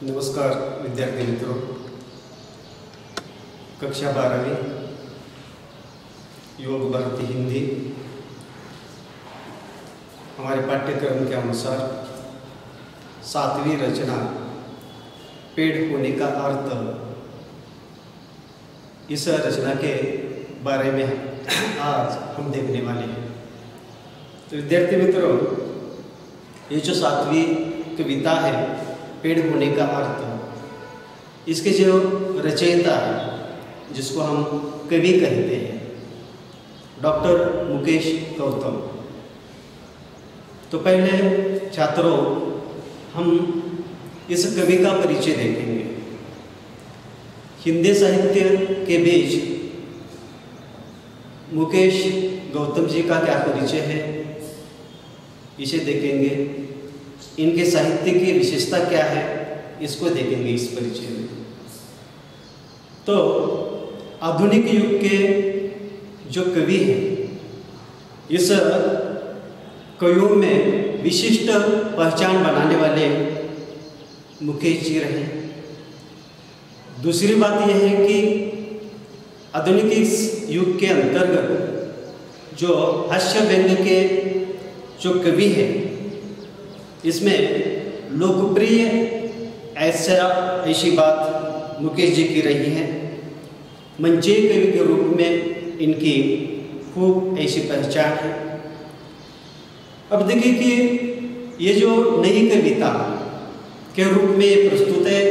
नमस्कार विद्यार्थी मित्रों, कक्षा 12वीं योग भारती हिंदी हमारे पाठ्यक्रम के अनुसार 7वीं रचना पेड़ होने का अर्थ, इस रचना के बारे में आज हम देखने वाले हैं। तो विद्यार्थी मित्रों, ये जो 7वीं कविता है पेड़ होने का अर्थ, इसके जो रचयिता है जिसको हम कवि कहते हैं, डॉक्टर मुकेश गौतम। तो पहले छात्रों हम इस कवि का परिचय देखेंगे। हिंदी साहित्य के बीच मुकेश गौतम जी का क्या परिचय है, इसे देखेंगे। इनके साहित्य की विशेषता क्या है, इसको देखेंगे इस परिचय में। तो आधुनिक युग के जो कवि हैं, इस कवियों में विशिष्ट पहचान बनाने वाले मुकेश जी रहे। दूसरी बात यह है कि आधुनिक इस युग के अंतर्गत जो हास्य व्यंग्य के जो कवि हैं, इसमें लोकप्रिय ऐसी बात मुकेश जी की रही है। मंचीय कवि के रूप में इनकी खूब ऐसी पहचान है। अब देखिए कि ये जो नई कविता के रूप में प्रस्तुत है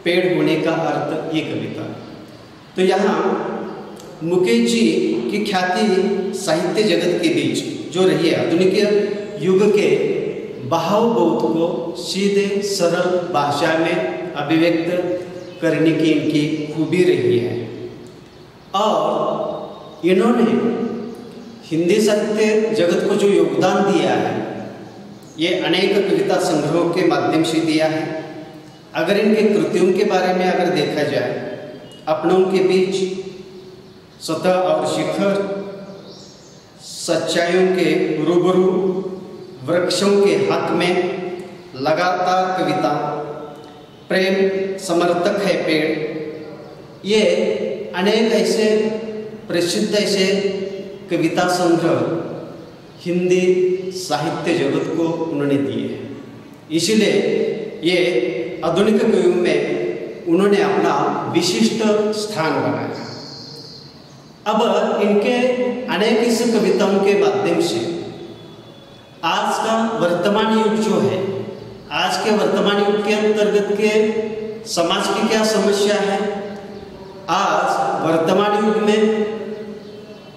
पेड़ होने का अर्थ, ये कविता, तो यहाँ मुकेश जी की ख्याति साहित्य जगत के बीच जो रही है, आधुनिक युग के भावबोध को सीधे सरल भाषा में अभिव्यक्त करने की इनकी खूबी रही है। और इन्होंने हिंदी साहित्य जगत को जो योगदान दिया है, ये अनेक कविता संग्रहों के माध्यम से दिया है। अगर इनके कृतियों के बारे में अगर देखा जाए, अपनों के बीच, सतह और शिखर, सच्चाइयों के रूबरू, वृक्षों के हक में, लगातार कविता, प्रेम समर्थक है पेड़, ये अनेक ऐसे प्रसिद्ध ऐसे कविता संग्रह हिंदी साहित्य जगत को उन्होंने दिए हैं। इसलिए ये आधुनिक कवियों में उन्होंने अपना विशिष्ट स्थान बनाया। अब इनके अनेक इस कविताओं के माध्यम से आज का वर्तमान युग जो है, आज के वर्तमान युग के अंतर्गत के समाज की क्या समस्या है, आज वर्तमान युग में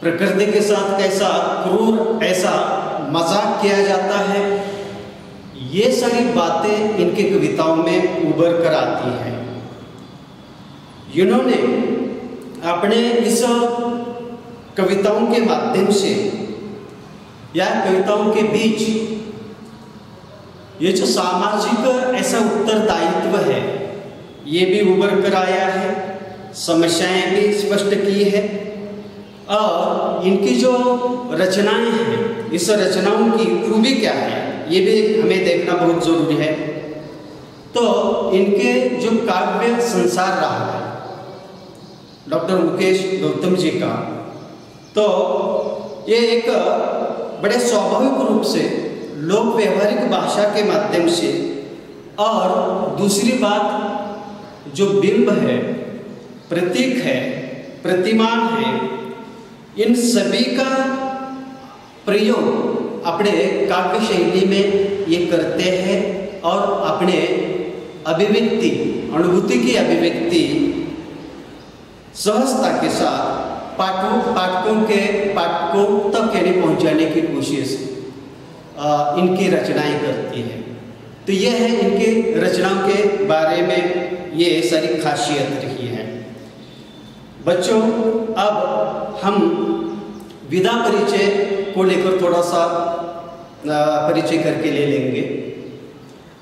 प्रकृति के साथ कैसा क्रूर ऐसा मजाक किया जाता है, ये सारी बातें इनके कविताओं में उभर कर आती हैं। इन्होंने अपने इस कविताओं के माध्यम से या कविताओं के बीच ये जो सामाजिक ऐसा उत्तरदायित्व है, ये भी उभर कर आया है, समस्याएं भी स्पष्ट की है। और इनकी जो रचनाएं हैं, इस रचनाओं की खूबी क्या है, ये भी हमें देखना बहुत जरूरी है। तो इनके जो काव्य संसार रहा है डॉक्टर मुकेश गौतम जी का, तो ये एक बड़े स्वाभाविक रूप से लोक व्यवहारिक भाषा के माध्यम से, और दूसरी बात जो बिंब है, प्रतीक है, प्रतिमान है, इन सभी का प्रयोग अपने काव्य शैली में ये करते हैं और अपने अभिव्यक्ति, अनुभूति की अभिव्यक्ति सहजता के साथ पाठकों तक यानी पहुंचाने की कोशिश इनकी रचनाएं करती है। तो यह है इनकी रचनाओं के बारे में ये सारी खासियत रही है। बच्चों, अब हम विधा परिचय को लेकर थोड़ा सा परिचय करके ले लेंगे।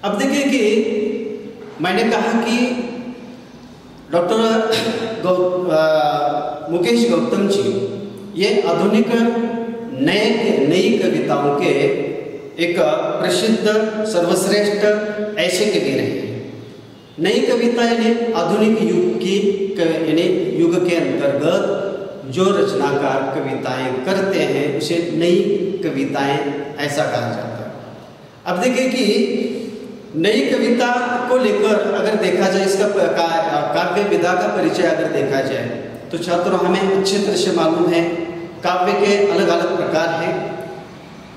अब देखिए कि मैंने कहा कि डॉक्टर मुकेश गौतम जी ये आधुनिक नई कविताओं के एक प्रसिद्ध सर्वश्रेष्ठ ऐसे कवि रहे हैं। नई कविता यानी आधुनिक युग की यानी युग के अंतर्गत जो रचनाकार कविताएं करते हैं उसे नई कविताएं ऐसा कहा जाता है। अब देखिए कि नई कविता को लेकर अगर देखा जाए, इसका काव्य विधा का परिचय अगर देखा जाए तो छात्रों हमें अच्छी तरह से मालूम है काव्य के अलग अलग प्रकार हैं,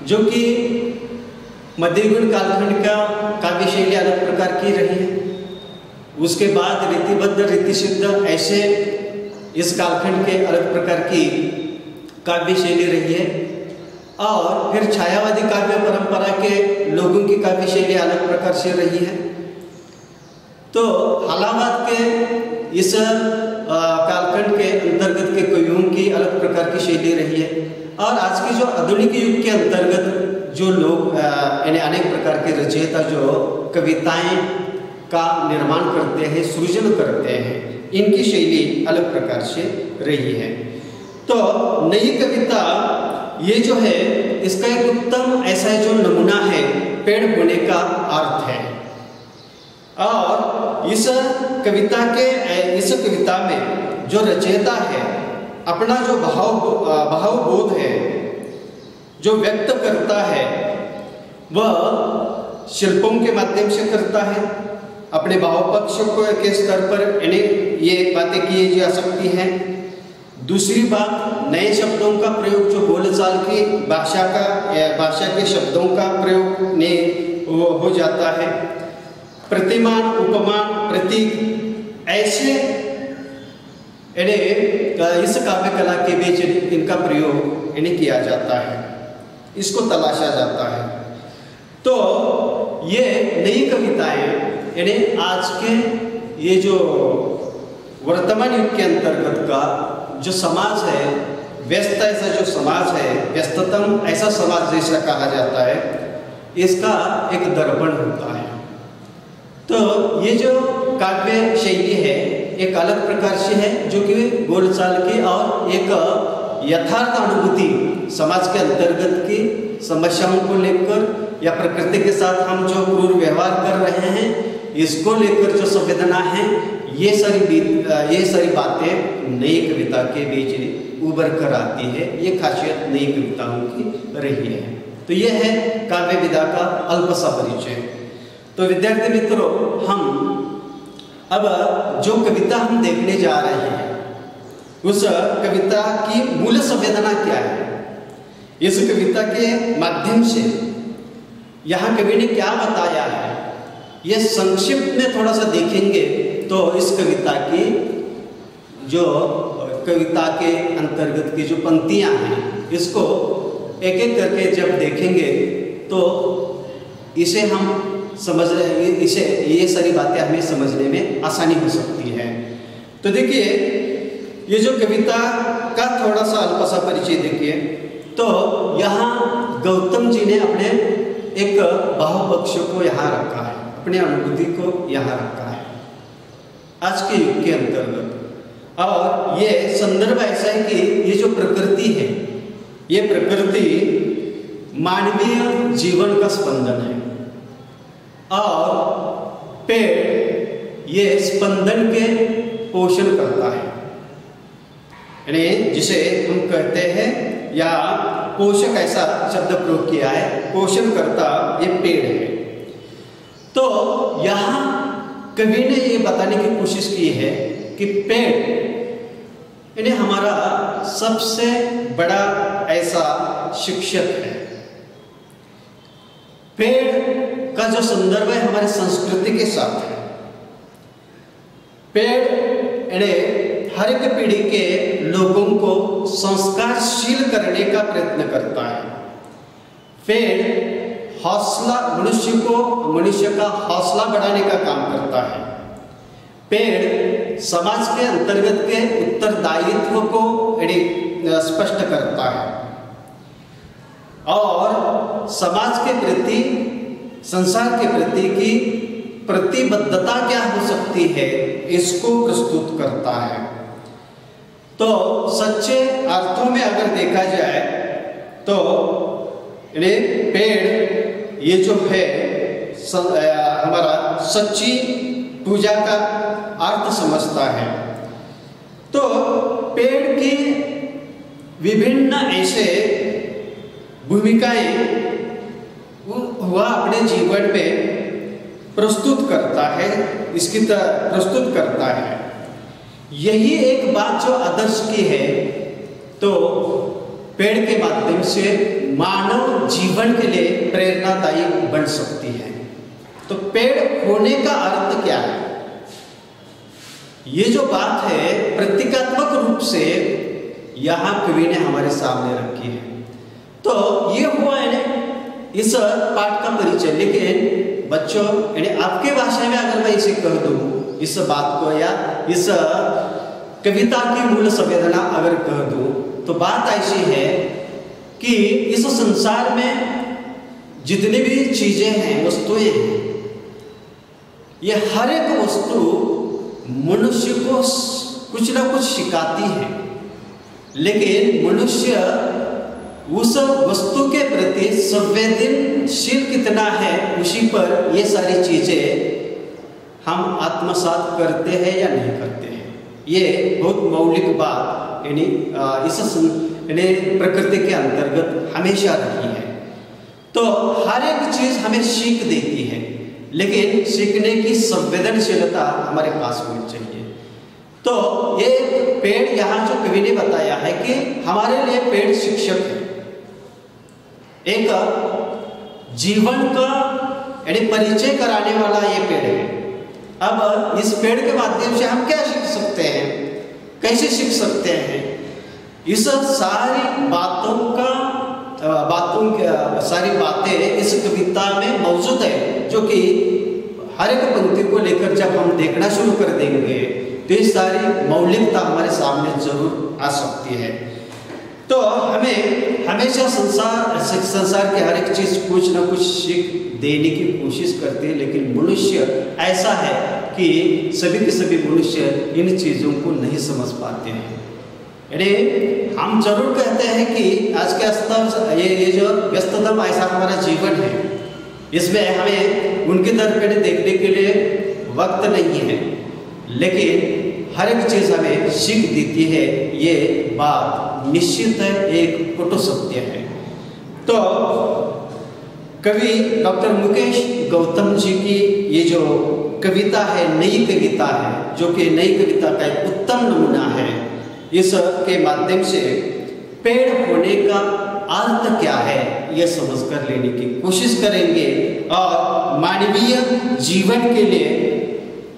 जो कि मध्ययुगीन कालखंड का काव्य शैली अलग प्रकार की रही है। उसके बाद रीतिबद्ध रीति सिद्ध ऐसे इस कालखंड के अलग प्रकार की काव्य शैली रही है, और फिर छायावादी काव्य परंपरा के लोगों की काव्य शैली अलग प्रकार से रही है। तो हालाबाद के इस कालखंड के अंतर्गत के कवियों की अलग प्रकार की शैली रही है, और आज के जो आधुनिक युग के अंतर्गत जो लोग यानी अनेक प्रकार के रचयिता जो कविताएं का निर्माण करते हैं, सृजन करते हैं, इनकी शैली अलग प्रकार से रही है। तो नई कविता ये जो है इसका एक उत्तम ऐसा जो नमूना है पेड़ होने का अर्थ है। और इस कविता में जो रचयिता है अपना जो भावबोध है जो व्यक्त करता है वह शिल्पों के माध्यम से करता है। अपने भाव पक्ष के स्तर पर ये बातें की जा सकती हैं। दूसरी बात, नए शब्दों का प्रयोग जो बोलचाल की भाषा के शब्दों का प्रयोग ने हो जाता है। प्रतिमान, उपमान, प्रतीक ऐसे इस काव्य कला के बीच इनका प्रयोग किया जाता है, इसको तलाशा जाता है। तो ये नई कविताएं यानी आज के ये जो वर्तमान युग के अंतर्गत का जो समाज है, व्यस्त ऐसा जो समाज है, व्यस्ततम ऐसा समाज जैसा कहा जाता है, इसका एक दर्पण होता है। तो ये जो काव्य शैली है एक अलग प्रकार से है, जो कि बोलचाल की और एक यथार्थ अनुभूति समाज के अंतर्गत की समस्याओं को लेकर या प्रकृति के साथ हम जो क्रूर व्यवहार कर रहे हैं इसको लेकर जो संवेदना है, ये सारी बातें नई कविता के बीच उभर कर आती है। ये खासियत नई कविताओं की रही है। तो ये है काव्य विधा का अल्प सा परिचय। तो विद्यार्थी मित्रों, हम अब जो कविता हम देखने जा रहे हैं उस कविता की मूल संवेदना क्या है, इस कविता के माध्यम से यहाँ कवि ने क्या बताया है, ये संक्षिप्त में थोड़ा सा देखेंगे तो इस कविता की जो कविता के अंतर्गत की जो पंक्तियाँ हैं इसको एक एक करके जब देखेंगे तो इसे हम समझ रहे, इसे ये सारी बातें हमें समझने में आसानी हो सकती है। तो देखिए, ये जो कविता का थोड़ा सा अल्प सा परिचय देखिए, तो यहाँ गौतम जी ने अपने एक भाव पक्ष को यहाँ रखा है, अपने अनुभूति को यहाँ रखा है आज के युग के अंतर्गत। और ये संदर्भ ऐसा है कि ये जो प्रकृति है, ये प्रकृति मानवीय जीवन का स्पंदन है, और पेड़ ये स्पंदन के पोषण करता है, यानी जिसे हम कहते हैं या पोषक ऐसा शब्द प्रयोग किया है, पोषण करता ये पेड़ है। तो यहाँ कवि ने ये बताने की कोशिश की है कि पेड़ यानी हमारा सबसे बड़ा ऐसा शिक्षक है। पेड़ का जो संदर्भ है हमारे संस्कृति के साथ है। पेड़ हर एक पीढ़ी के लोगों को संस्कारशील करने का प्रयत्न करता है। पेड़ हौसला मनुष्य का हौसला बढ़ाने का काम करता है। पेड़ समाज के अंतर्गत के उत्तरदायित्व को स्पष्ट करता है और समाज के प्रति, संसार के प्रति की प्रतिबद्धता क्या हो सकती है इसको प्रस्तुत करता है। तो सच्चे अर्थों में अगर देखा जाए तो पेड़ ये जो है हमारा सच्ची पूजा का अर्थ समझता है। तो पेड़ की विभिन्न ऐसे भूमिकाएं वह अपने जीवन में प्रस्तुत करता है, इसकी तरह प्रस्तुत करता है। यही एक बात जो आदर्श की है, तो पेड़ के माध्यम से मानव जीवन के लिए प्रेरणादायी बन सकती है। तो पेड़ होने का अर्थ क्या है? ये जो बात है प्रतीकात्मक रूप से यहाँ कवि ने हमारे सामने रखी है। तो ये हुआ है इस पाठ का परिचय। लेकिन बच्चों आपके भाषा में अगर मैं इसे कह दूं इस बात को, या इस कविता की मूल संवेदना अगर कह दूं, तो बात ऐसी है कि इस संसार में जितनी भी चीजें हैं, वस्तुएं हैं, ये हर एक वस्तु मनुष्य को कुछ ना कुछ सिखाती है। लेकिन मनुष्य उस वस्तु के प्रति संवेदनशील कितना है, उसी पर ये सारी चीजें हम आत्मसात करते हैं या नहीं करते हैं। ये बहुत मौलिक बात इस प्रकृति के अंतर्गत हमेशा रही है। तो हर एक चीज हमें सीख देती है, लेकिन सीखने की संवेदनशीलता हमारे पास होनी चाहिए। तो ये पेड़ यहाँ जो कवि ने बताया है कि हमारे लिए पेड़ शिक्षक है, एक जीवन का परिचय कराने वाला ये पेड़ है। अब इस पेड़ के माध्यम से हम क्या सीख सकते हैं, कैसे सीख सकते हैं? इस सारी सारी बातें इस कविता में मौजूद है, जो कि हर एक पंक्ति को लेकर जब हम देखना शुरू कर देंगे तो ये सारी मौलिकता हमारे सामने जरूर आ सकती है। तो हमें हमेशा संसार की हर एक चीज कुछ ना कुछ सीख देने की कोशिश करते हैं, लेकिन मनुष्य ऐसा है कि सभी के सभी मनुष्य इन चीजों को नहीं समझ पाते हैं। हम जरूर कहते हैं कि आज के स्तर ये जो व्यस्ततम ऐसा हमारा जीवन है, इसमें हमें उनकी तरफ देखने के लिए वक्त नहीं है, लेकिन हर एक चीज हमें सीख देती है। ये बात निश्चित है, एक कटु सत्य है। तो कवि डॉक्टर मुकेश गौतम जी की ये जो कविता है, नई कविता है, जो कि नई कविता का एक उत्तम नमूना है। इस के माध्यम से पेड़ होने का अर्थ क्या है यह समझकर लेने की कोशिश करेंगे, और मानवीय जीवन के लिए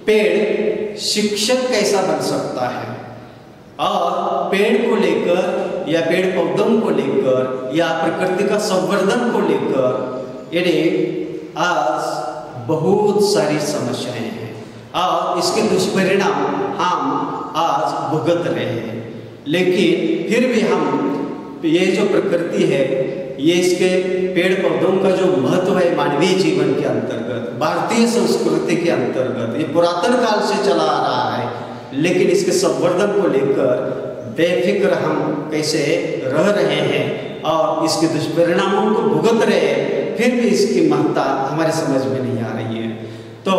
पेड़ शिक्षक कैसा बन सकता है, और पेड़ को लेकर या पेड़ पौधों को लेकर या प्रकृति का संवर्धन को लेकर आज बहुत सारी समस्याएं हैं, और इसके दुष्परिणाम हम आज भुगत रहे हैं। लेकिन फिर भी हम ये जो प्रकृति है, ये इसके पेड़ पौधों का जो महत्व है मानवीय जीवन के अंतर्गत, भारतीय संस्कृति के अंतर्गत, ये पुरातन काल से चला आ रहा है, लेकिन इसके संवर्धन को लेकर बेफिक्र हम कैसे रह रहे हैं और इसके दुष्परिणामों को भुगत रहे हैं, फिर भी इसकी महत्ता हमारे समझ में नहीं आ रही है। तो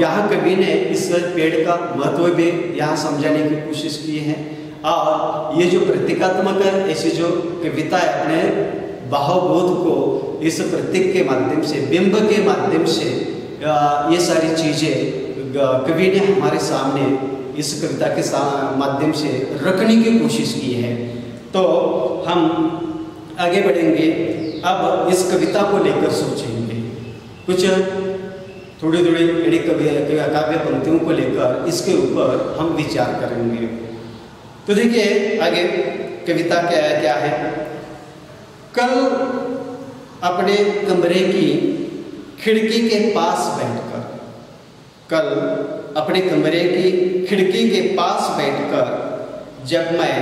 यहाँ कवि ने इस पेड़ का महत्व भी यहाँ समझाने की कोशिश की है, और ये जो प्रतीकात्मक ऐसी जो कविता है, अपने भावबोध को इस प्रतीक के माध्यम से, बिंब के माध्यम से ये सारी चीजें कवि ने हमारे सामने इस कविता के माध्यम से रखने की कोशिश की है। तो हम आगे बढ़ेंगे, अब इस कविता को लेकर सोचेंगे, कुछ थोड़ी थोड़ी काव्य पंक्तियों को लेकर इसके ऊपर हम विचार करेंगे। तो देखिए आगे कविता क्या है। कल अपने कमरे की खिड़की के पास बैठकर, कल अपने कमरे की खिड़की के पास बैठकर जब मैं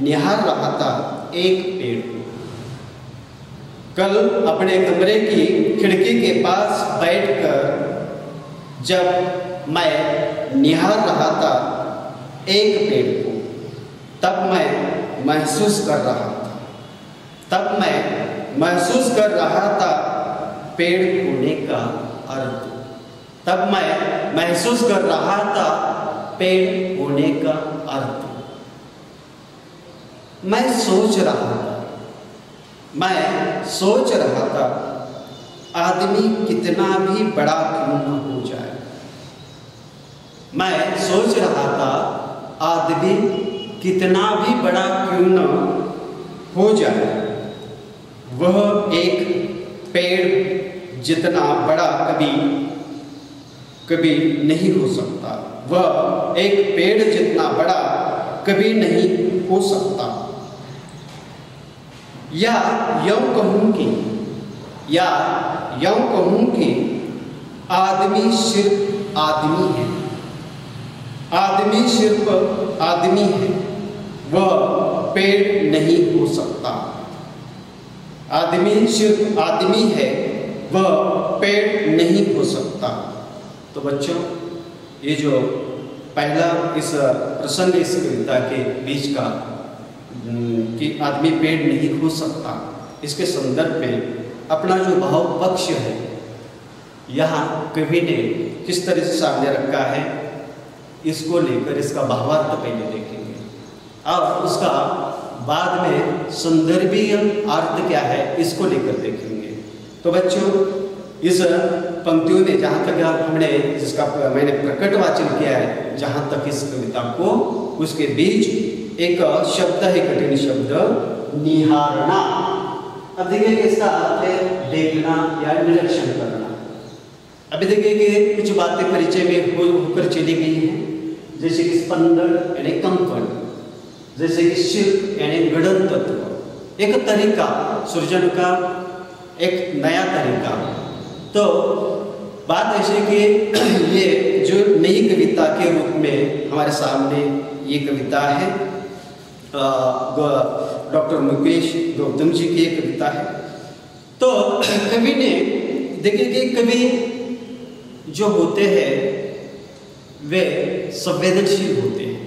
निहार रहा था एक पेड़ को, कल अपने कमरे की खिड़की के पास बैठकर जब मैं निहार रहा था एक पेड़ को, तब मैं महसूस कर रहा था पेड़ होने का अर्थ। तब मैं महसूस कर रहा था पेड़ होने का अर्थ। मैं सोच रहा था आदमी कितना भी बड़ा क्यों न हो जाए। मैं सोच रहा था आदमी कितना भी बड़ा क्यों न हो जाए, वह एक पेड़ जितना बड़ा कभी नहीं हो सकता। वह एक पेड़ जितना बड़ा कभी नहीं हो सकता। या यूं कहूं कि आदमी सिर्फ आदमी है। आदमी सिर्फ आदमी है, वह पेड़ नहीं हो सकता। आदमी सिर्फ आदमी है, वह पेड़ नहीं हो सकता। तो बच्चों, ये जो पहला इस प्रसंग इस कविता के बीच का कि आदमी पेड़ नहीं हो सकता, इसके संदर्भ में अपना जो भाव पक्ष है यहाँ कवि ने किस तरह से सामने रखा है, इसको लेकर इसका भावार्थ पहले देखेंगे और उसका बाद में संदर्भीय अर्थ क्या है इसको लेकर देखेंगे। तो बच्चों, इस पंक्तियों में जहाँ तक हमने जिसका मैंने प्रकट वाचन किया है, जहाँ तक इस कविता को, उसके बीच एक शब्द है, कठिन शब्द निहारना। अब देखिए किसका अर्थ है देखना या निरीक्षण करना। अभी देखिए कि कुछ बातें परिचय में होकर चली गई हैं, जैसे कि स्पंदन यानी कंकण, जैसे कि शिल्प यानी गढ़न तत्व, एक तरीका सृजन का एक नया तरीका। तो बात ऐसे कि ये जो नई कविता के रूप में हमारे सामने ये कविता है, डॉक्टर मुकेश गौतम जी की एक कविता है। तो कवि ने देखिए कि कवि जो होते हैं वे संवेदनशील होते हैं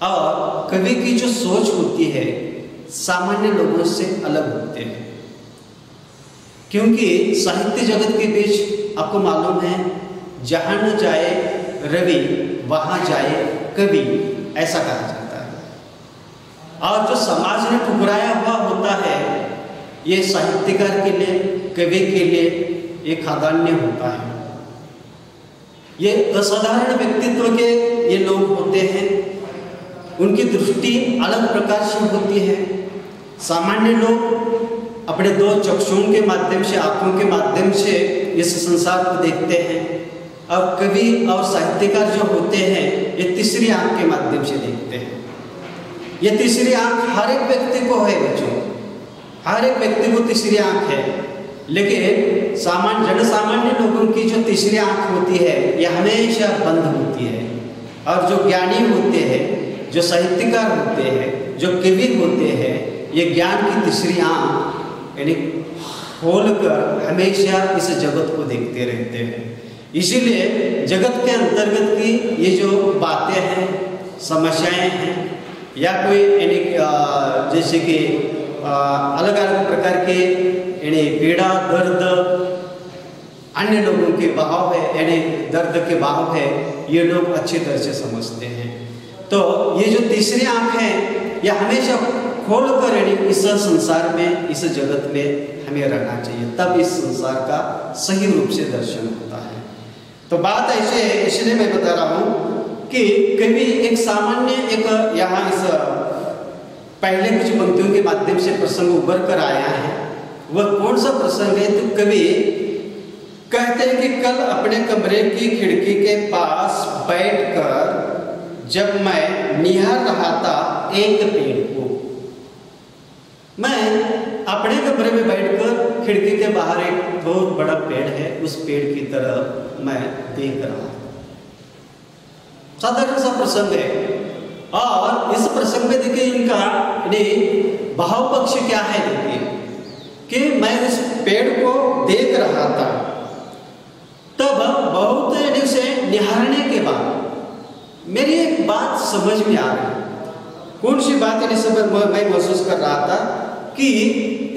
और कवि की जो सोच होती है सामान्य लोगों से अलग होते हैं, क्योंकि साहित्य जगत के बीच आपको मालूम है जहाँ न जाए रवि वहाँ जाए कवि, ऐसा कहा जाता है। और जो समाज ने ठुकराया हुआ होता है ये साहित्यकार के लिए, कवि के लिए एक खादान्य होता है। ये असाधारण व्यक्तित्व के ये लोग होते हैं, उनकी दृष्टि अलग प्रकार से होती है। सामान्य लोग अपने दो चक्षुओं के माध्यम से, आंखों के माध्यम से इस संसार को देखते हैं, और कवि और साहित्यकार जो होते हैं ये तीसरी आंख के माध्यम से देखते हैं। ये तीसरी आंख हर एक व्यक्ति को है बच्चों, हर एक व्यक्ति को तीसरी आंख है, लेकिन जनसामान्य लोगों की जो तीसरी आंख होती है यह हमेशा बंद होती है। और जो ज्ञानी होते हैं, जो साहित्यकार होते हैं, जो कवि होते हैं, ये ज्ञान की तीसरी आंख यानी खोलकर हमेशा इस जगत को देखते रहते हैं। इसीलिए जगत के अंतर्गत की ये जो बातें हैं, समस्याएं हैं, या कोई यानी जैसे कि अलग अलग प्रकार के यानी पीड़ा, दर्द, अन्य लोगों के भाव है, यानी दर्द के भाव है, ये लोग अच्छी तरह से समझते हैं। तो ये जो तीसरी आंख है यह हमेशा खोल कर यानी इस संसार में, इस जगत में हमें रहना चाहिए, तब इस संसार का सही रूप से दर्शन होता है। तो बात ऐसे है, इसलिए मैं बता रहा हूँ कि कभी एक सामान्य एक यहाँ इस पहले कुछ पंक्तियों के माध्यम से प्रसंग उभर कर आया है। वह कौन सा प्रसंग है? तो कवि कहते हैं कि कल अपने कमरे की खिड़की के पास बैठकर जब मैं निहार रहा था एक पेड़ को, मैं अपने कमरे में बैठकर खिड़की के बाहर एक बहुत बड़ा पेड़ है, उस पेड़ की तरफ मैं देख रहा था। साधारण सा प्रसंग है। और इस प्रसंग में देखिए इनका भाव पक्ष क्या है, देखिए कि मैं इस पेड़ को देख रहा था, तब बहुत से निहारने के बाद मेरी एक बात समझ में आ रही। कौन सी बात मैं महसूस कर रहा था कि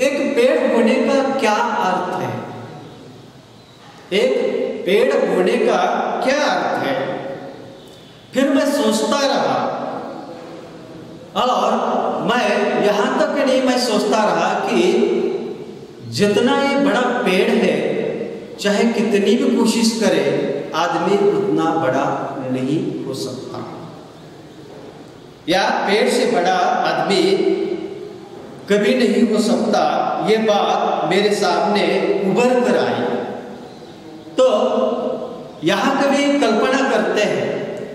एक पेड़ होने का क्या अर्थ है, एक पेड़ होने का क्या अर्थ है? फिर मैं सोचता रहा और मैं यहाँ तक नहीं, मैं सोचता रहा कि जितना ये बड़ा पेड़ है, चाहे कितनी भी कोशिश करे, आदमी उतना बड़ा नहीं हो सकता, या पेड़ से बड़ा आदमी कभी नहीं हो सकता। ये बात मेरे सामने उभर कर आई। तो यहाँ कभी कल्पना करते हैं,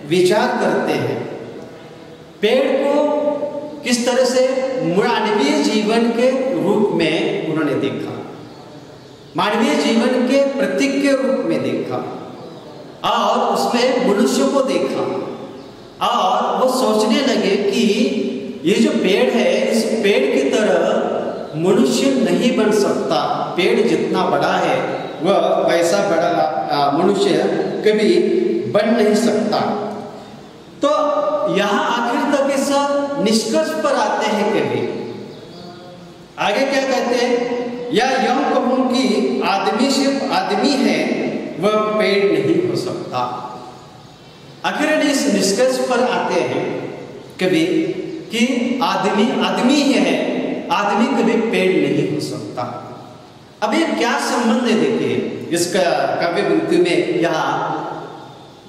विचार करते हैं, पेड़ को किस तरह से मानवीय जीवन के रूप में उन्होंने देखा, मानवीय जीवन के प्रतीक के रूप में देखा, और उसमें मनुष्य को देखा, और वो सोचने लगे कि ये जो पेड़ है, इस पेड़ की तरह मनुष्य नहीं बन सकता। पेड़ जितना बड़ा है वह वैसा बड़ा मनुष्य कभी बन नहीं सकता। तो यहाँ आखिर तक इस निष्कर्ष पर आते हैं। कभी आगे क्या कहते हैं? या यूं कहूं कि आदमी सिर्फ आदमी है, वह पेड़ नहीं हो सकता। आखिर इस निष्कर्ष पर आते हैं कभी कि आदमी आदमी है, आदमी कभी पेड़ नहीं हो सकता। अब ये क्या संबंध है? देखिए, इसका काव्य पंक्ति में यहाँ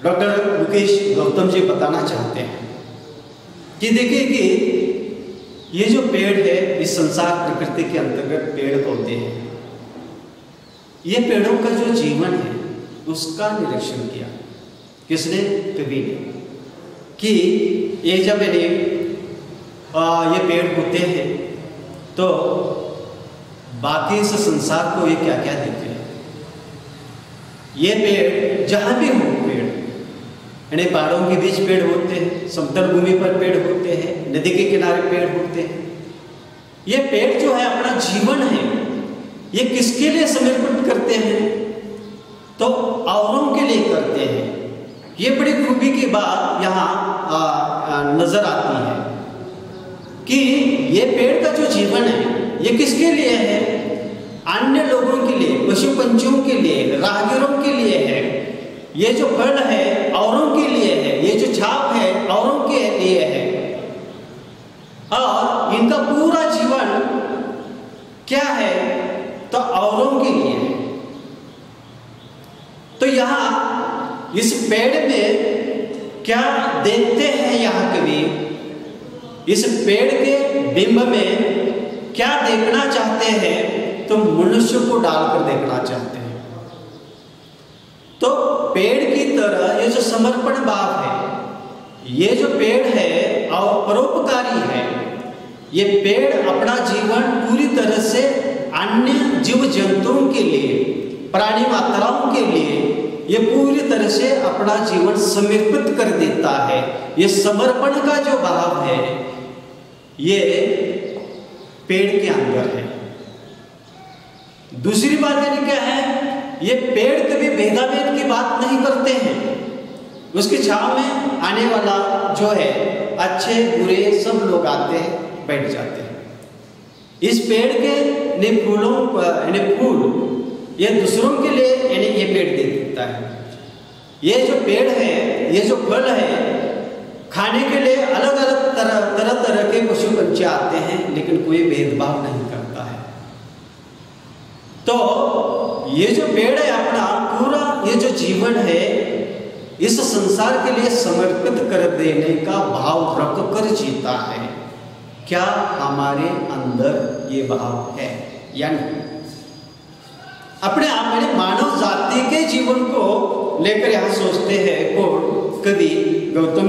डॉक्टर मुकेश गौतम जी बताना चाहते हैं कि देखिए कि ये जो पेड़ है, इस संसार प्रकृति के अंतर्गत पेड़ पौधे हैं, ये पेड़ों का जो जीवन है उसका निरीक्षण किया किसने? कवि ने। कि ये जब ये पेड़ होते हैं तो बाकी इस संसार को ये क्या क्या देते हैं। ये पेड़ जहाँ भी हो, पेड़ यानी पहाड़ों के बीच पेड़ होते हैं, समतल भूमि पर पेड़ होते हैं, नदी के किनारे पेड़ होते हैं। ये पेड़ जो है अपना जीवन है, ये किसके लिए समर्पित करते हैं? तो औरों के लिए करते हैं। ये बड़ी खूबी की बात यहाँ नजर आती है कि ये पेड़ का जो जीवन है ये किसके लिए है? अन्य लोगों के लिए, पशु पंछियों के लिए, राहगीरों के लिए है। ये जो फल है औरों के लिए है, ये जो छाप है औरों के लिए है, और इनका पूरा जीवन क्या है? तो औरों के लिए है। तो यहाँ इस पेड़ में क्या देखते हैं? यहाँ कवि इस पेड़ के बिंब में क्या देखना चाहते हैं? तो मनुष्य को डालकर देखना चाहते हैं। तो पेड़ की तरह ये जो समर्पण भाव है, ये जो पेड़ है और परोपकारी है, ये पेड़ अपना जीवन पूरी तरह से अन्य जीव जंतुओं के लिए, प्राणी मात्राओं के लिए ये पूरी तरह से अपना जीवन समर्पित कर देता है। ये समर्पण का जो भाव है ये पेड़ के अंदर है। दूसरी बात यानी क्या है? ये पेड़ कभी भेदाभेद की बात नहीं करते हैं। उसकी छांव में आने वाला जो है, अच्छे बुरे सब लोग आते हैं, बैठ जाते हैं। इस पेड़ के फूल ये दूसरों के लिए ये पेड़ दे देता है। ये जो पेड़ है, ये जो फल है, खाने के लिए अलग अलग तरह के पशु पंछी आते हैं, लेकिन कोई भेदभाव नहीं करता है। तो ये जो पेड़ है अपना पूरा ये जो जीवन है इस संसार के लिए समर्पित कर देने का भाव रख कर जीता है। क्या हमारे अंदर ये भाव है? यानी अपने आप में मानव जाति के जीवन को लेकर यहाँ सोचते हैं कवि गौतम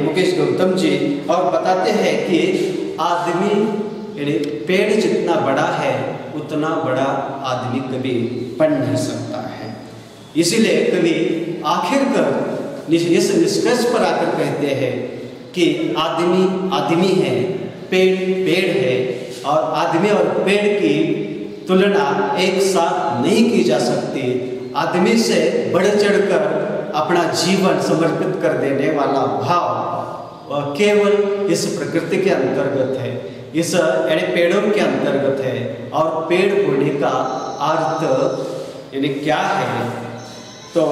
मुकेश गौतम जी, और बताते हैं कि आदमी पेड़ जितना बड़ा है उतना बड़ा आदमी कभी बन नहीं सकता है। इसीलिए कवि आखिरकार इस निष्कर्ष पर आकर कहते हैं कि आदमी आदमी है, पेड़ पेड़ है, और आदमी और पेड़ की तुलना एक साथ नहीं की जा सकती। आदमी से बढ़ चढ़कर अपना जीवन समर्पित कर देने वाला भाव केवल इस प्रकृति के अंतर्गत है, इस पेड़ों के अंतर्गत है। और पेड़ होने का अर्थ यानी क्या है, तो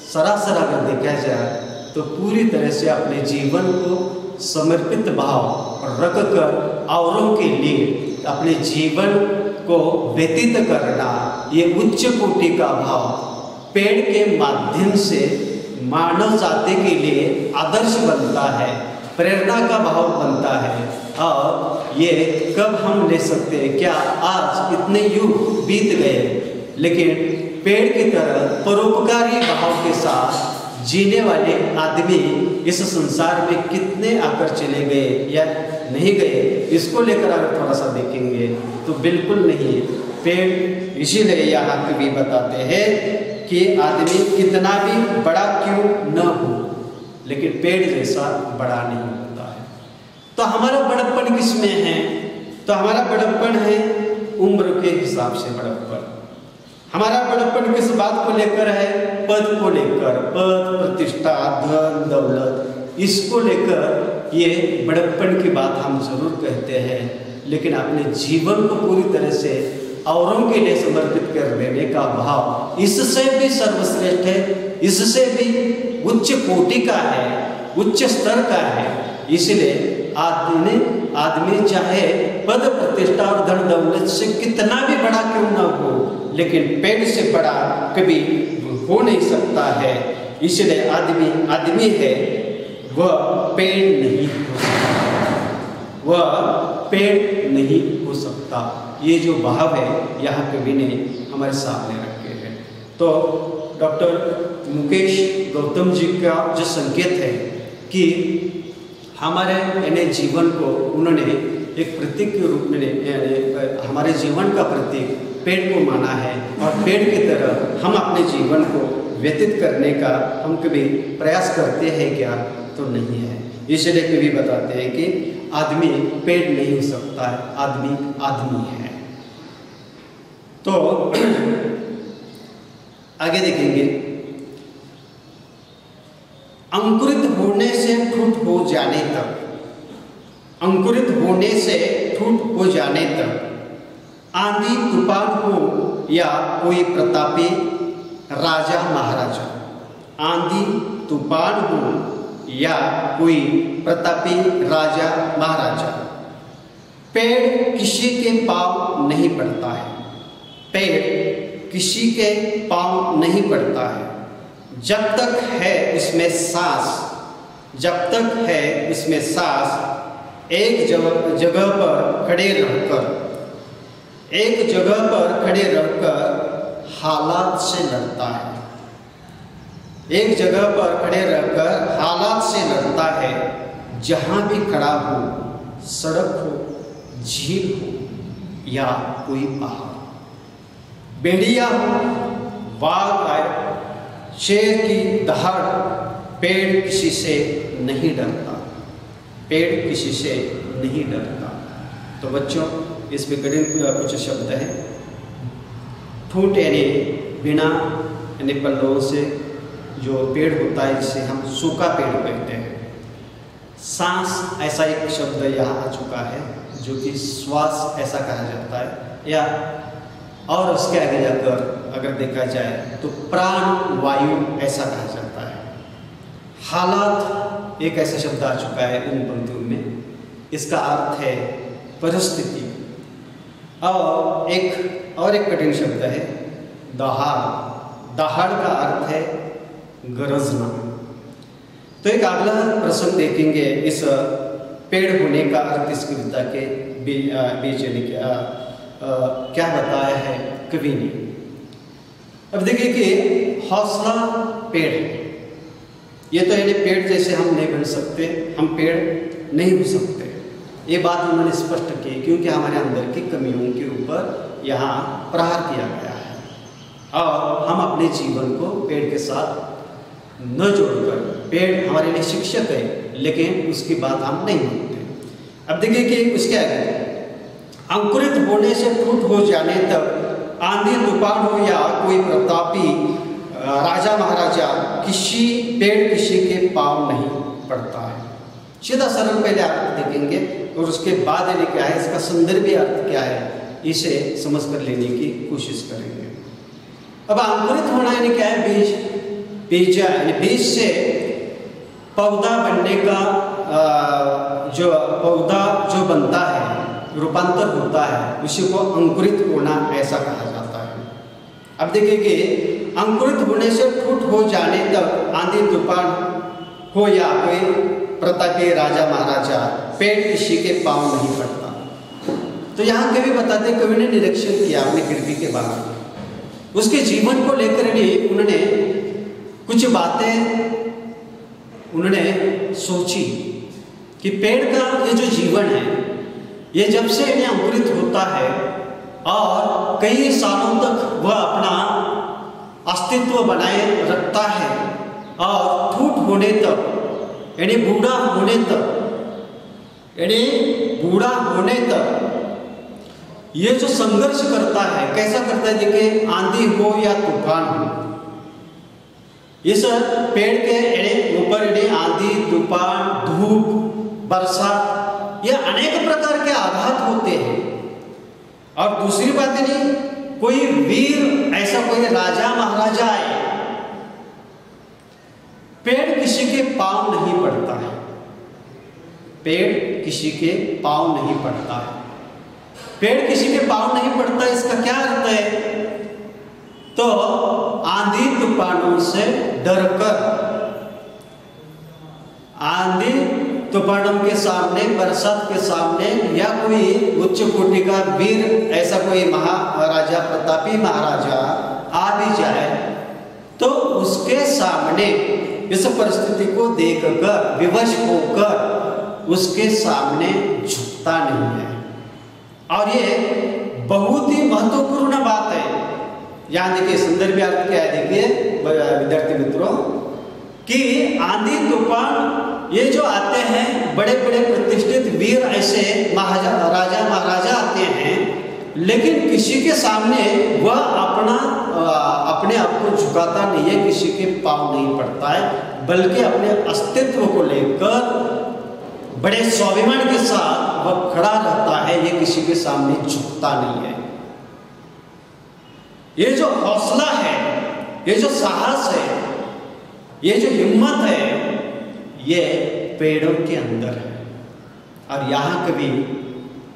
सरासर अगर देखा जाए तो पूरी तरह से अपने जीवन को समर्पित भाव रखकर औरों के लिए अपने जीवन को व्यतीत करना, ये उच्च कोटि का भाव पेड़ के माध्यम से मानव जाति के लिए आदर्श बनता है, प्रेरणा का भाव बनता है। और ये कब हम ले सकते हैं? क्या आज इतने युग बीत गए, लेकिन पेड़ की तरह परोपकारी भाव के साथ जीने वाले आदमी इस संसार में कितने आकर चले गए या नहीं गए, इसको लेकर अगर थोड़ा सा देखेंगे तो बिल्कुल नहीं। पेड़ इसीलिए यहाँ कवि बताते हैं कि आदमी कितना भी बड़ा क्यों न हो, लेकिन पेड़ जैसा बड़ा नहीं होता है। तो हमारा बड़प्पन किस में है? तो हमारा बड़प्पन है उम्र के हिसाब से बड़प्पन। हमारा बड़प्पन किस बात को लेकर है? पद को लेकर, पद, प्रतिष्ठा, धन, दौलत, इसको लेकर ये बड़प्पन की बात हम जरूर कहते हैं। लेकिन अपने जीवन को पूरी तरह से औरों के लिए समर्पित कर देने का भाव इससे भी सर्वश्रेष्ठ है, इससे भी उच्च कोटि का है, उच्च स्तर का है। इसलिए आदमी चाहे पद, प्रतिष्ठा और धन दौलत से कितना भी बड़ा क्यों न हो, लेकिन पेड़ से बड़ा कभी हो नहीं सकता है। इसलिए आदमी है, वह पेड़ नहीं हो सकता, वह पेड़ नहीं हो सकता। ये जो भाव है यहाँ कवि ने हमारे सामने रखे हैं। तो डॉक्टर मुकेश गौतम जी का जो संकेत है कि हमारे यानी जीवन को उन्होंने एक प्रतीक के रूप में, हमारे जीवन का प्रतीक पेड़ को माना है, और पेड़ की तरह हम अपने जीवन को व्यतीत करने का हम कभी प्रयास करते हैं क्या? तो नहीं है। इसलिए कवि बताते हैं कि आदमी पेड़ नहीं हो सकता है, आदमी है। तो आगे देखेंगे, अंकुरित होने से ठूठ हो जाने तक, अंकुरित होने से ठूठ हो जाने तक, आंधी तूफान हो या कोई प्रतापी राजा महाराजा, आंधी तूफान हो या कोई प्रतापी राजा महाराजा, पेड़ किसी के पाँव नहीं पड़ता है, पेड़ किसी के पाँव नहीं पड़ता है। जब तक है उसमें सांस, जब तक है उसमें सांस, एक जगह पर खड़े रहकर, एक जगह पर खड़े रहकर हालात से लड़ता है, एक जगह पर खड़े रहकर हालात से लड़ता है। जहाँ भी खड़ा हो, सड़क हो, झील हो या कोई पहाड़, भेड़िया हो, बाघ आए, शेर की दहाड़, पेड़ किसी से नहीं डरता, पेड़ किसी से नहीं डरता। तो बच्चों, इसमें कठिन कुछ शब्द है। ठूठ यानी बिना यानी पल्लों से जो पेड़ होता है, जिसे हम सूखा पेड़ कहते हैं। सांस ऐसा एक शब्द यहाँ आ चुका है, जो कि श्वास ऐसा कहा जाता है, या और उसके आगे जाकर अगर देखा जाए तो प्राण वायु ऐसा कहा जाता है। हालात एक ऐसा शब्द आ चुका है इन पंक्तियों में, इसका अर्थ है परिस्थिति। और एक कठिन शब्द है दहाड़, दहाड़ का अर्थ है गरजना। तो एक अगला प्रसंग देखेंगे, इस पेड़ होने का अर्थ इस कविता के बीच क्या बताया है कवि ने। अब देखिए कि हौसला पेड़ है, ये तो यानी पेड़ जैसे हम नहीं बन सकते, हम पेड़ नहीं हो सकते, ये बात उन्होंने स्पष्ट की, क्योंकि हमारे अंदर की कमियों के ऊपर यहाँ प्रहार किया गया है। और हम अपने जीवन को पेड़ के साथ न जोड़कर, पेड़ हमारे लिए शिक्षक है, लेकिन उसकी बात हम नहीं मानते। अब देखिए कि उसके आगे, अंकुरित होने से ठूठ हो जाने तक, आंधी तूफान हो या कोई प्रतापी राजा महाराजा, पेड़ किसी के पाँव नहीं पड़ता है। सीधा सरल पहले अर्थ देखेंगे और उसके बाद ये क्या है, इसका संदर्भी अर्थ क्या है, इसे समझ कर लेने की कोशिश करेंगे। अब अंकुरित होना यानी क्या है? बीज, बीज यानी बीज से पौधा बनने का जो पौधा जो बनता है, रूपांतर होता है, उसी को अंकुरित होना ऐसा कहा जाता है। अब देखिए कि अंकुरित होने से फूट हो जाने तक आंधी तूफान हो या कोई प्रतापी राजा महाराजा, पेड़ किसी के पांव नहीं पड़ता। तो यहाँ कवि बताते, कवि ने निरीक्षण किया अपनी खिड़की के बाहर, उसके जीवन को लेकर ही उन्होंने कुछ बातें उन्होंने सोची कि पेड़ का ये जो जीवन है, ये जब से इन्हें अंकुरित होता है और कई सालों तक वह अपना अस्तित्व बनाए रखता है और फूट होने तक यानी बूढ़ा होने तक, यानी बूढ़ा होने तक ये जो संघर्ष करता है, कैसा करता है? देखिए, आंधी हो या तूफान हो, इस पेड़ के ऊपर आंधी तूफान, धूप, वर्षा, ये अनेक प्रकार के आघात होते हैं। और दूसरी बात नहीं, कोई वीर ऐसा कोई राजा महाराजा आए, पेड़ किसी के पांव नहीं पड़ता है, पेड़ किसी के पांव नहीं पड़ता है। पेड़ किसी के पांव नहीं पड़ता, इसका क्या अर्थ है? तो आंधी तूफानों से डरकर, आंधी तूफानों के सामने, बरसात के सामने, या कोई उच्च कोटि का वीर ऐसा कोई महाराजा, प्रतापी महाराजा आ भी जाए तो उसके सामने इस परिस्थिति को देखकर, विवश होकर उसके सामने झुकता नहीं है। और ये बहुत ही महत्वपूर्ण बात है। यहाँ देखिए संदर्भ अर्थ क्या है, देखिए विद्यार्थी मित्रों, कि आंधी तूफान ये जो आते हैं, बड़े बड़े प्रतिष्ठित वीर ऐसे राजा महाराजा आते हैं, लेकिन किसी के सामने वह अपने आप को झुकाता नहीं है, किसी के पांव नहीं पड़ता है, बल्कि अपने अस्तित्व को लेकर बड़े स्वाभिमान के साथ वह खड़ा रहता है, ये किसी के सामने झुकता नहीं है। ये जो हौसला है, ये जो साहस है, ये जो हिम्मत है, ये पेड़ों के अंदर है। और यहाँ कभी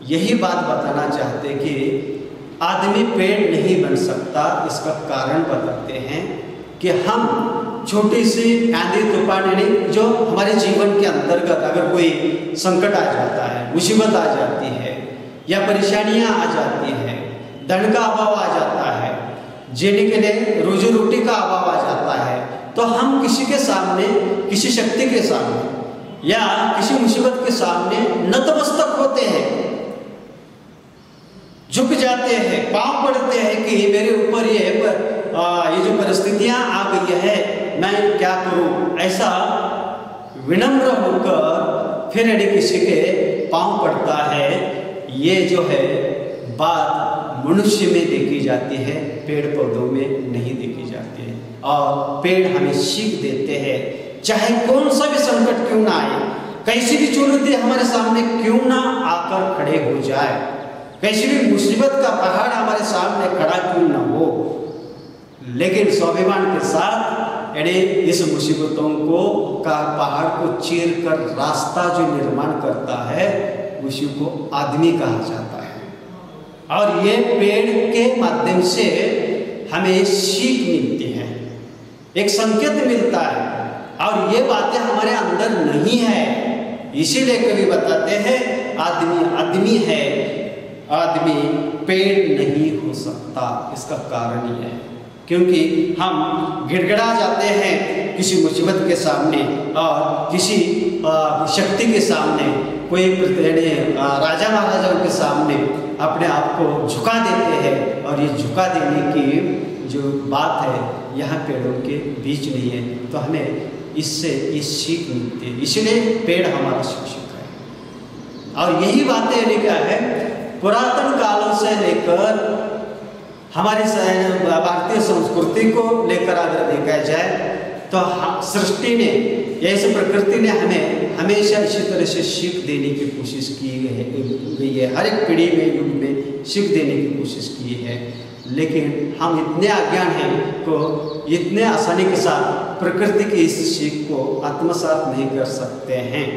यही बात बताना चाहते कि आदमी पेड़ नहीं बन सकता। इसका कारण बताते हैं कि हम छोटी सी आंधी तूफान यानी जो हमारे जीवन के अंतर्गत अगर कोई संकट आ जाता है, मुसीबत आ जाती है, या परेशानियां आ जाती हैं, धन का अभाव आ जाता है, जीने के लिए रोजी रोटी का अभाव आ जाता है, तो हम किसी के सामने, किसी शक्ति के सामने या किसी मुसीबत के सामने नतमस्तक होते हैं, झुक जाते हैं, पांव पड़ते हैं कि मेरे ऊपर ये जो परिस्थितियां आ गई है, मैं क्या करूं, ऐसा विनम्र होकर फिर यदि किसी के पांव पड़ता है। ये जो है बात मनुष्य में देखी जाती है, पेड़ पौधों में नहीं देखी जाती है। और पेड़ हमें सीख देते हैं, चाहे कौन सा भी संकट क्यों ना आए, कैसी भी चुनौती हमारे सामने क्यों ना आकर खड़े हो जाए, कैसी भी मुसीबत का पहाड़ हमारे सामने खड़ा क्यों ना हो, लेकिन स्वाभिमान के साथ यानी इस मुसीबतों को का पहाड़ को चीर कर रास्ता जो निर्माण करता है, उसी को आदमी कहा जाता है। और ये पेड़ के माध्यम से हमें सीख मिलती है, एक संकेत मिलता है, और ये बातें हमारे अंदर नहीं है। इसीलिए कवि बताते हैं आदमी आदमी है, आदमी पेड़ नहीं हो सकता। इसका कारण ये है क्योंकि हम गिड़गिड़ा जाते हैं किसी मुसीबत के सामने और किसी शक्ति के सामने, कोई राजा महाराजाओं के सामने अपने आप को झुका देते हैं। और ये झुका देने की जो बात है यहाँ पेड़ों के बीच नहीं है। तो हमें इससे ये सीख मिलती है, इसलिए पेड़ हमारा शिक्षक है। और यही बातें क्या है, पुरातन कालों से लेकर हमारी भारतीय संस्कृति को लेकर अगर देखा जाए तो सृष्टि ने, ऐसे प्रकृति ने हमें हमेशा इसी तरह से सीख देने की कोशिश की गई है। हर एक पीढ़ी में, युग में सीख देने की कोशिश की है। लेकिन हम इतने अज्ञान हैं को इतने आसानी के साथ प्रकृति की इस सीख को आत्मसात नहीं कर सकते हैं,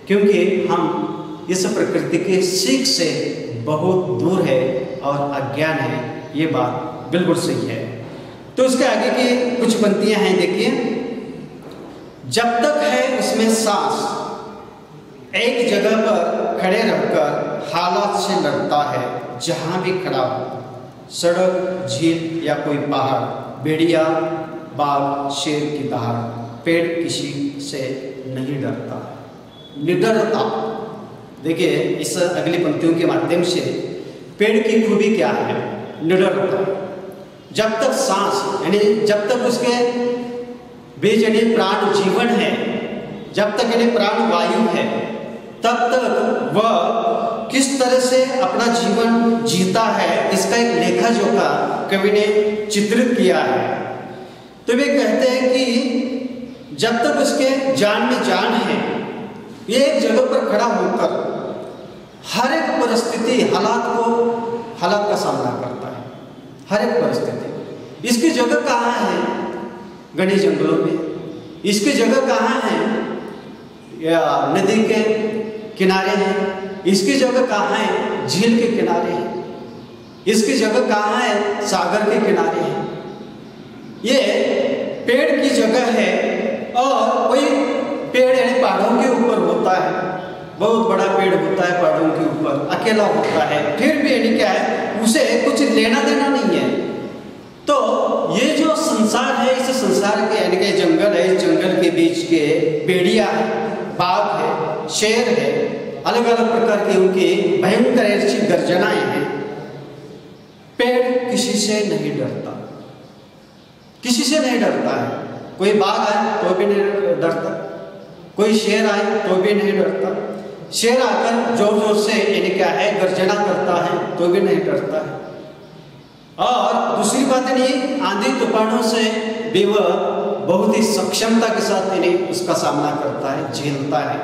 क्योंकि हम इस प्रकृति की सीख से बहुत दूर है और अज्ञान है। ये बात बिल्कुल सही है। तो इसके आगे की कुछ पंक्तियां हैं, देखिए। जब तक है उसमें सांस, एक जगह पर खड़े रहकर हालात से लड़ता है, जहां भी खड़ा हो, सड़क, झील या कोई पहाड़, भेड़िया, बाघ, शेर की दहाड़, पेड़ किसी से नहीं डरता। निडरता, देखिए इस अगली पंक्तियों के माध्यम से पेड़ की खूबी क्या है, निडरता। जब तक सांस यानी जब तक उसके बीच यानी प्राण जीवन है, जब तक यानी प्राण वायु है, तब तक वह किस तरह से अपना जीवन जीता है, इसका एक लेखा जोखा कवि ने चित्रित किया है। तो वे कहते हैं कि जब तक उसके जान में जान है, ये एक जगह पर खड़ा होकर हर एक परिस्थिति हालात का सामना करता है, हर एक परिस्थिति। इसकी जगह कहाँ है? घने जंगलों में। इसकी जगह कहाँ है? या नदी के किनारे है। इसकी जगह कहाँ है? झील के किनारे है। इसकी जगह कहाँ है? सागर के किनारे है। ये पेड़ की जगह है, और कोई पेड़ यानी पहाड़ों के ऊपर होता है, बहुत बड़ा पेड़ होता है पहाड़ों के ऊपर, अकेला होता है, फिर भी यानी क्या है, उसे कुछ लेना देना नहीं है। तो ये जो संसार है, इस संसार के यानी कि जंगल है, इस जंगल के बीच के भेड़िया है, बाघ है, शेर है, अलग अलग प्रकार की उनकी भयंकर ऐसी गर्जनाएं हैं। पेड़ किसी से नहीं डरता, किसी से नहीं डरता है। कोई बाघ आए तो भी नहीं डरता, कोई शेर आए तो भी नहीं डरता। शेर आकर जोर जोर से यानी क्या है गर्जना करता है तो भी नहीं डरता है। और दूसरी बात नहीं, आंधी तूफानों से भी वह बहुत ही सक्षमता के साथ यानी उसका सामना करता है, झेलता है।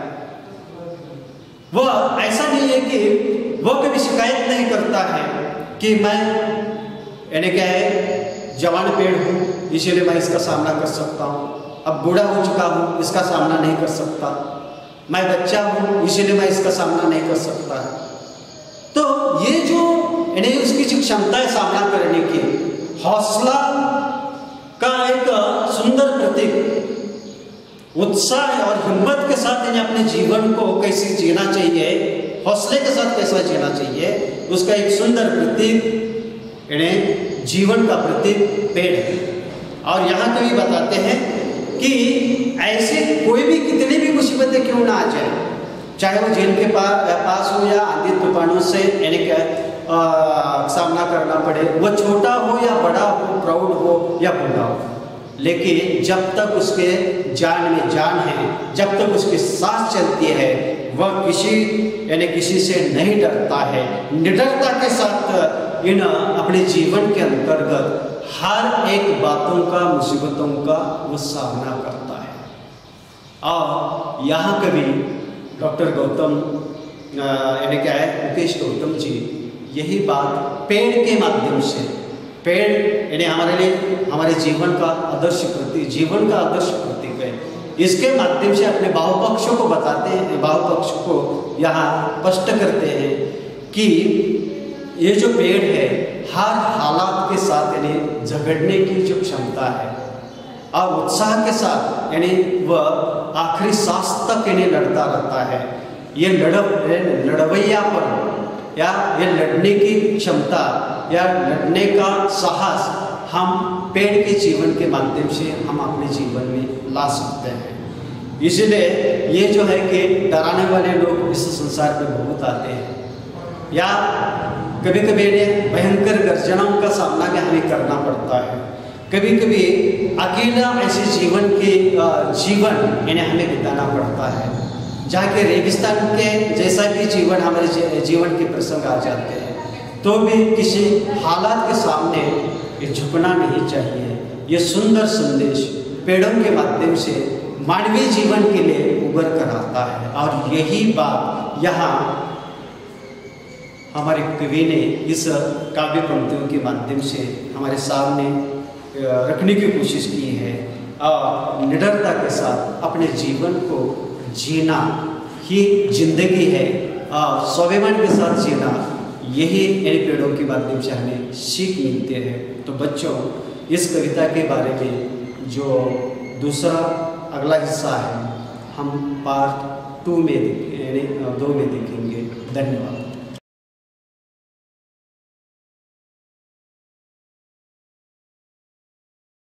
वह ऐसा नहीं है कि वह कभी शिकायत नहीं करता है कि मैं यानी क्या है जवान पेड़ हूँ, इसीलिए मैं इसका सामना कर सकता हूँ, अब बूढ़ा हो चुका हूँ, इसका सामना नहीं कर सकता, मैं बच्चा हूँ, इसीलिए मैं इसका सामना नहीं कर सकता। तो ये जो यानी उसकी जो क्षमता है सामना करने की, हौसला का एक सुंदर प्रतीक, उत्साह और हिम्मत के साथ यानी अपने जीवन को कैसे जीना चाहिए, हौसले के साथ कैसा जीना चाहिए, उसका एक सुंदर प्रतीक यानी जीवन का प्रतीक पेड़ है। और यहाँ कवि बताते हैं कि ऐसे कोई भी कितनी भी मुसीबतें क्यों ना आ जाए, चाहे वो जेल के पास हो या आंधी तूफानों से यानी क्या सामना करना पड़े, वो छोटा हो या बड़ा हो, प्रौढ़ हो या बूढ़ा हो, लेकिन जब तक उसके जान में जान है, जब तक उसकी सांस चलती है, वह किसी से नहीं डरता है। निडरता के साथ इन अपने जीवन के अंतर्गत हर एक बातों का, मुसीबतों का वो सामना करता है। और यहाँ कभी डॉक्टर गौतम यानी क्या है मुकेश गौतम जी यही बात पेड़ के माध्यम से, पेड़ यानी हमारे लिए हमारे जीवन का आदर्श प्रतीक है, इसके माध्यम से अपने बाहुपक्षों को बताते हैं, बाहुपक्ष को यहाँ स्पष्ट करते हैं कि ये जो पेड़ है हर हालात के साथ यानी झगड़ने की जो क्षमता है और उत्साह के साथ यानी वह आखिरी सांस तक यानी लड़ता रहता है। ये लड़वैयापन या ये लड़ने की क्षमता या लड़ने का साहस हम पेड़ के जीवन के माध्यम से हम अपने जीवन में ला सकते हैं। इसलिए ये जो है कि डराने वाले लोग इस संसार में बहुत आते हैं, या कभी कभी भयंकर गर्जनाओं का सामना भी हमें करना पड़ता है, कभी कभी अकेला ऐसे जीवन यानी हमें बिताना पड़ता है, जहाँ के रेगिस्तान के जैसा भी जीवन हमारे जीवन के प्रसंग आ जाते हैं, तो भी किसी हालात के सामने ये झुकना नहीं चाहिए। ये सुंदर संदेश पेड़ों के माध्यम से मानवीय जीवन के लिए उभर कर आता है। और यही बात यहाँ हमारे कवि ने इस काव्य पंक्तियों के माध्यम से हमारे सामने रखने की कोशिश की है और निडरता के साथ अपने जीवन को जीना ही जिंदगी है और स्वाभिमान के साथ जीना, यही इन पेड़ों के माध्यम से हमें सीख मिलते हैं। तो बच्चों, इस कविता के बारे में जो दूसरा अगला हिस्सा है हम पार्ट 2 में 2 में देखेंगे। धन्यवाद।